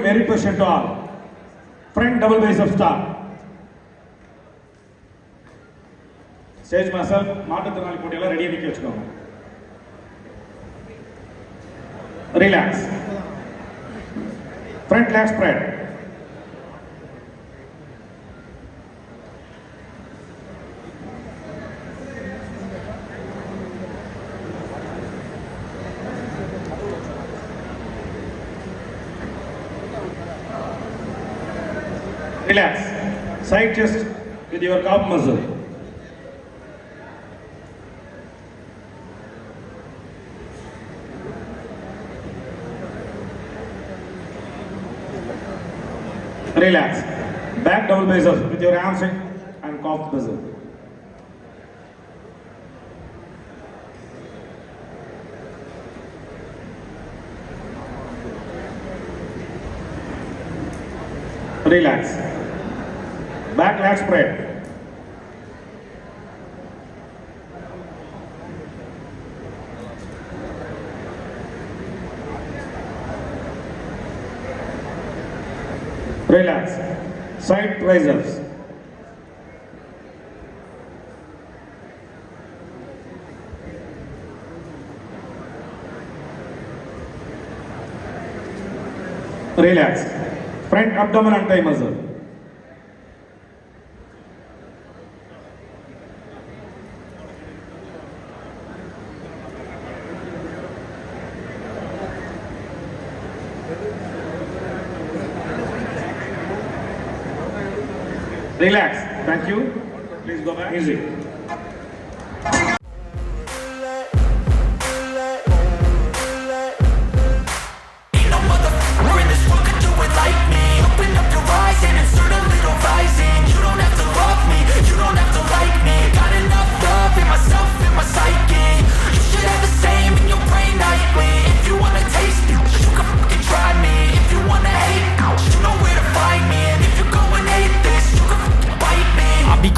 Merry question to all. Front double bicep star. Stage master, மாற்றுத்திறனாளி போட்டியெல்லாம் ரெடியா நிக்க வச்சுக்கோங்க. Relax. Front leg spread. Relax. Side chest with your calf muscle. Relax. Back double biceps with your hamstring and calf muscle. Relax. Back leg spread. Relax. Side triceps. Relax. Front abdomen and thigh muscle. Relax. Thank you. Please go back. Easy.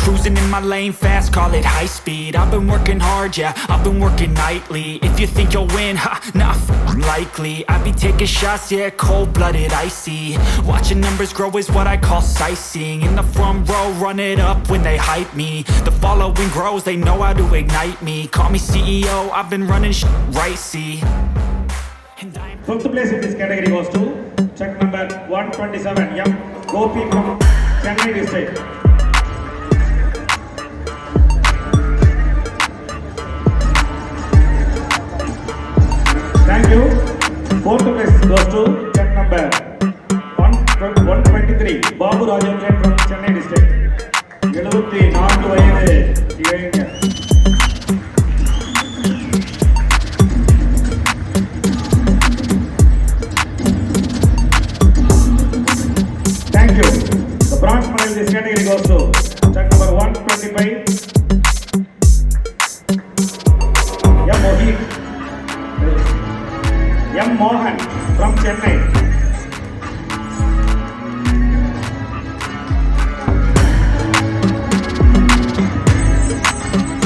Cruising in my lane fast, call it high speed. I've been working hard, yeah, I've been working nightly. If you think you'll win, ha, not likely. I be taking shots, yeah, cold-blooded, icy. Watching numbers grow is what I call sightseeing. In the front row, run it up when they hype me. The following grows, they know how to ignite me. Call me CEO, I've been running right, see. Fifth place in this category goes to check number 127, M. Gopi from Chennai district. Thank you. Fourth place goes to check number 123, Babu Rajendran from Chennai district. 74 வயது இளைஞர். Thank you. The bronze medal in this category goes to check number 125, M. Mohan from Chennai.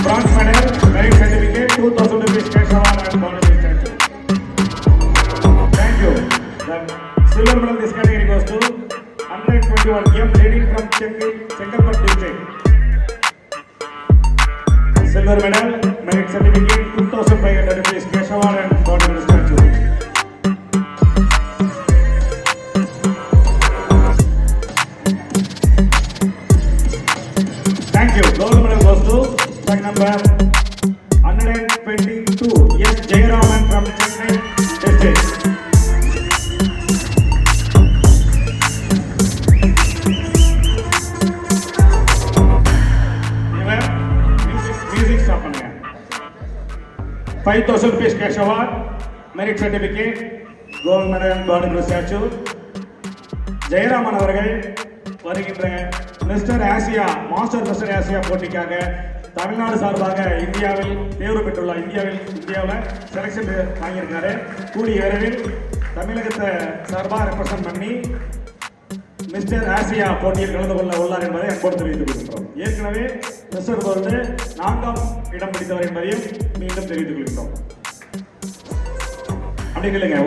Bronze medal, merit certificate, 2,000 rupees cash award and monetary statue. Thank you. The silver medal in this category goes to 121, M. Lady from Chengalpattu district. Silver medal, merit certificate, 2,500 rupees cash award and monetary statue. Thank you. Gold medal goes to check number 122, S. Jayaraman from Chennai district. Music stop பண்ணுங்க. 5,000 rupees cash award, merit certificate, gold medal and monetary statue. Jayaraman அவர்கள் வருகின்ற Mister Asia, Master Mister Asia போட்டிக்காக தமிழ்நாடு சார்பாக இந்தியாவில் தேர்வு பெற்றுள்ளார். இந்தியாவில் selection வாங்கியிருக்காரு. கூடிய விரைவில் தமிழகத்தை சார்பாக ரெப்ரசன்ட் பண்ணி மிஸ்டர் ஆசியா போட்டியில் கலந்து கொள்ள உள்ளார் என்பதை அன்போடு தெரிவித்துக் கொள்கின்றோம். ஏற்கனவே மிஸ்டர் வேர்ல்டு 4ஆம் இடம் பிடித்தவர் என்பதையும் மீண்டும் தெரிவித்துக் கொள்கின்றோம். அப்படி இல்லைங்க.